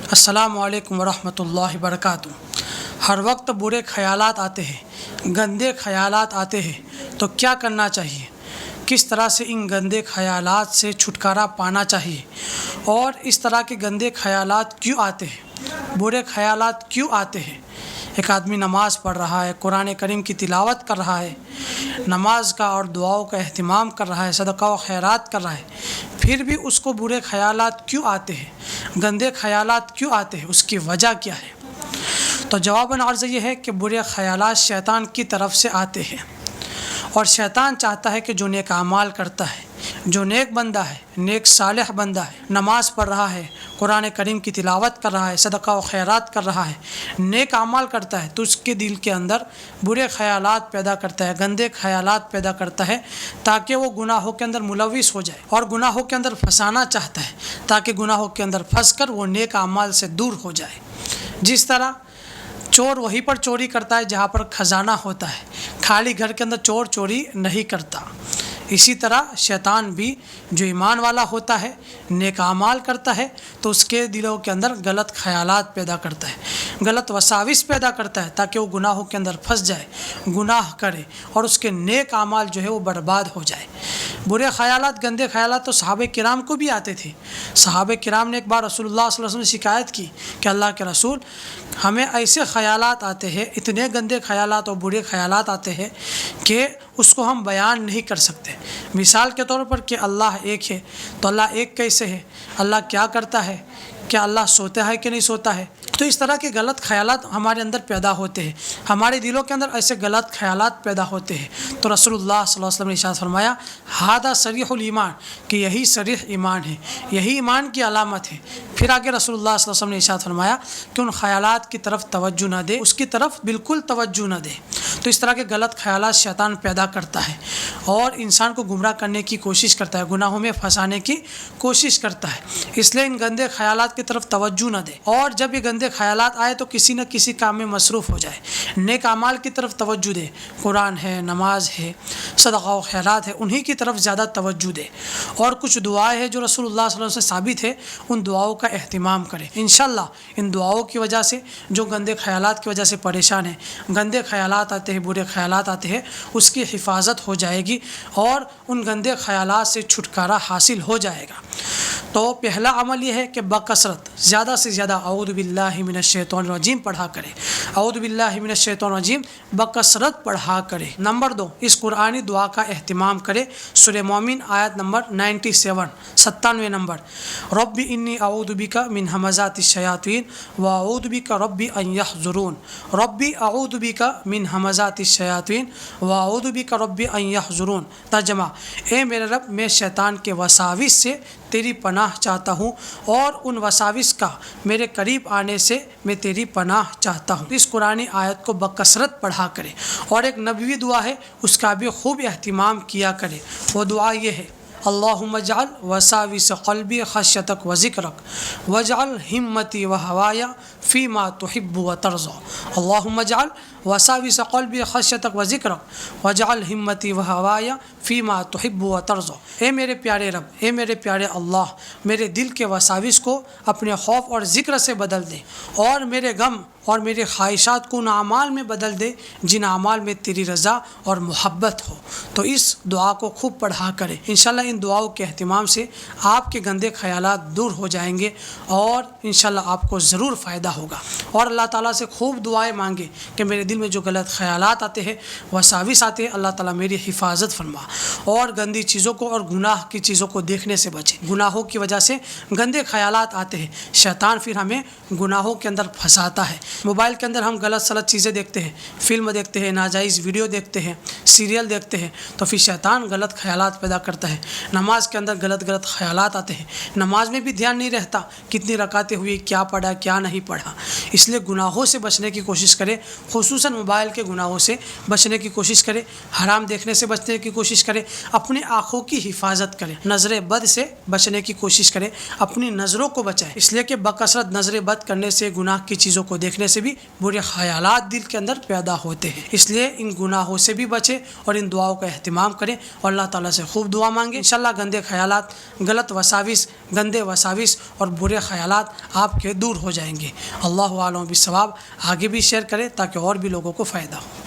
السلام علیکم ورحمۃ اللہ وبرکاتہ۔ ہر وقت برے خیالات آتے ہیں، گندے خیالات آتے ہیں، تو کیا کرنا چاہیے؟ کس طرح سے ان گندے خیالات سے چھٹکارا پانا چاہیے؟ اور اس طرح کے گندے خیالات کیوں آتے ہیں؟ برے خیالات کیوں آتے ہیں؟ ایک آدمی نماز پڑھ رہا ہے، قرآن کریم کی تلاوت کر رہا ہے، نماز کا اور دعاؤں کا اہتمام کر رہا ہے، صدقہ و خیرات کر رہا ہے، پھر بھی اس کو برے خیالات کیوں آتے ہیں؟ گندے خیالات کیوں آتے ہیں؟ اس کی وجہ کیا ہے؟ تو جواباً عرض یہ ہے کہ برے خیالات شیطان کی طرف سے آتے ہیں، اور شیطان چاہتا ہے کہ جو نیک اعمال کرتا ہے، جو نیک بندہ ہے، نیک صالح بندہ ہے، نماز پڑھ رہا ہے، قرآن کریم کی تلاوت کر رہا ہے، صدقہ و خیرات کر رہا ہے، نیک اعمال کرتا ہے، تو اس کے دل کے اندر برے خیالات پیدا کرتا ہے، گندے خیالات پیدا کرتا ہے، تاکہ وہ گناہوں کے اندر ملوث ہو جائے اور گناہوں کے اندر پھنسانا چاہتا ہے، تاکہ گناہوں کے اندر پھنس کر وہ نیک اعمال سے دور ہو جائے۔ جس طرح چور وہیں پر چوری کرتا ہے جہاں پر خزانہ ہوتا ہے، خالی گھر کے اندر چور چوری نہیں کرتا۔ اسی طرح شیطان بھی جو ایمان والا ہوتا ہے، نیک اعمال کرتا ہے، تو اس کے دلوں کے اندر غلط خیالات پیدا کرتا ہے، غلط وساوس پیدا کرتا ہے، تاکہ وہ گناہوں کے اندر پھنس جائے، گناہ کرے، اور اس کے نیک اعمال جو ہے وہ برباد ہو جائے۔ برے خیالات، گندے خیالات تو صحابہ کرام کو بھی آتے تھے۔ صحابہ کرام نے ایک بار رسول اللہ صلی اللہ علیہ وسلم سے شکایت کی کہ اللہ کے رسول، ہمیں ایسے خیالات آتے ہیں، اتنے گندے خیالات اور برے خیالات آتے ہیں کہ اس کو ہم بیان نہیں کر سکتے۔ مثال کے طور پر کہ اللہ ایک ہے، تو اللہ ایک کیسے ہے؟ اللہ کیا کرتا ہے؟ کیا اللہ سوتا ہے کہ نہیں سوتا ہے؟ تو اس طرح کے غلط خیالات ہمارے اندر پیدا ہوتے ہیں، ہمارے دلوں کے اندر ایسے غلط خیالات پیدا ہوتے ہیں۔ تو رسول اللہ صلی اللہ علیہ وسلم نے ارشاد فرمایا، ھذا صریح الایمان، کہ یہی صریح ایمان ہے، یہی ایمان کی علامت ہے۔ پھر آگے رسول اللہ صلی اللہ علیہ وسلم نے ارشاد فرمایا کہ ان خیالات کی طرف توجہ نہ دے، اس کی طرف بالکل توجہ نہ دے۔ تو اس طرح کے غلط خیالات شیطان پیدا کرتا ہے اور انسان کو گمراہ کرنے کی کوشش کرتا ہے، گناہوں میں پھنسانے کی کوشش کرتا ہے۔ اس لیے ان گندے خیالات کی طرف توجہ نہ دے، اور جب یہ گندے خیالات آئے تو کسی نہ کسی کام میں مصروف ہو جائے، نیک اعمال کی طرف توجہ دے، قرآن ہے، نماز ہے، صدقہ و خیرات ہے، انہی کی طرف زیادہ توجہ دے، اور کچھ دعائیں ہیں جو رسول اللہ صلی اللہ علیہ وسلم سے ثابت ہے، ان دعاؤں کا اہتمام کرے۔ انشاءاللہ ان دعاؤں کی وجہ سے جو گندے خیالات کی وجہ سے پریشان ہیں، گندے خیالات آتے ہیں، برے خیالات آتے ہیں، اس کی حفاظت ہو جائے گی اور ان گندے خیالات سے چھٹکارا حاصل ہو جائے گا۔ تو پہلا عمل یہ ہے کہ بکثرت زیادہ سے زیادہ اعوذ باللہ من الشیطان الرجیم پڑھا کرے، اعوذ باللہ من الشیطان الرجیم بکثرت پڑھا کرے۔ نمبر 2، اس قرآنی دعا کا اہتمام کرے۔ سورہ مومن آیت نمبر 97 نمبر، رب انی اعوذ بک من ہمزات الشیاطین واعوذ بک رب ان یحضرون، رب اعوذ بک من ہمزات الشیاطین واعوذ بک رب ان یحضرون۔ ترجمہ، اے میرے رب، میں شیطان کے وساوس سے تیری پناہ چاہتا ہوں، اور ان وساوس کا میرے قریب آنے سے میں تیری پناہ چاہتا ہوں۔ اس قرآنی آیت کو بکثرت پڑھا کرے، اور ایک نبوی دعا ہے، اس کا بھی خوب اہتمام کیا کرے۔ وہ دعا یہ ہے، اللہم اجعل وساوس قلبی خشیتک و ذکرک واجعل ہمتی و ہوایا فیما تحب و ترضی، اللہم اجعل وساوس قلبی خشیتک و ذکرک واجعل ہمتی و ہوایا فیما تحب و ترضی۔ اے میرے پیارے رب، اے میرے پیارے اللہ، میرے دل کے وساوس کو اپنے خوف اور ذکر سے بدل دے، اور میرے غم اور میرے خواہشات کو ان اعمال میں بدل دے جن اعمال میں تیری رضا اور محبت ہو۔ تو اس دعا کو خوب پڑھا کرے۔ انشاءاللہ ان دعاؤں کے اہتمام سے آپ کے گندے خیالات دور ہو جائیں گے، اور انشاءاللہ آپ کو ضرور فائدہ ہوگا۔ اور اللہ تعالیٰ سے خوب دعائیں مانگے کہ میرے دل میں جو غلط خیالات آتے ہیں، وساوس آتے ہیں، اللہ تعالیٰ میری حفاظت فرما، اور گندی چیزوں کو اور گناہ کی چیزوں کو دیکھنے سے بچے۔ گناہوں کی وجہ سے گندے خیالات آتے ہیں، شیطان پھر ہمیں گناہوں کے اندر پھنساتا ہے۔ موبائل کے اندر ہم غلط سلط چیزیں دیکھتے ہیں، فلم دیکھتے ہیں، ناجائز ویڈیو دیکھتے ہیں، سیریل دیکھتے ہیں، تو پھر شیطان غلط خیالات پیدا کرتا ہے۔ نماز کے اندر غلط خیالات آتے ہیں، نماز میں بھی دھیان نہیں رہتا، کتنی رکعتیں ہوئی، کیا پڑھا کیا نہیں پڑھا۔ اس لیے گناہوں سے بچنے کی کوشش کریں، خصوصاً موبائل کے گناہوں سے بچنے کی کوشش کریں، حرام دیکھنے سے بچنے کی کوشش کریں، اپنی آنکھوں کی حفاظت کریں، نظر بد سے بچنے کی کوشش کریں، اپنی نظروں کو بچائیں، اس لیے کہ بکثرت نظر بد کرنے سے، گناہ کی چیزوں کو دیکھنے سے بھی برے خیالات دل کے اندر پیدا ہوتے ہیں۔ اس لیے ان گناہوں سے بھی بچیں اور ان دعاؤں کا اہتمام کریں اور اللہ تعالیٰ سے خوب دعا مانگیں۔ انشاءاللہ گندے خیالات، غلط وساوس، گندے وساوس اور برے خیالات آپ کے دور ہو جائیں گے۔ اللہ عالم بالصواب۔ آگے بھی شیئر کریں تاکہ اور بھی لوگوں کو فائدہ ہو۔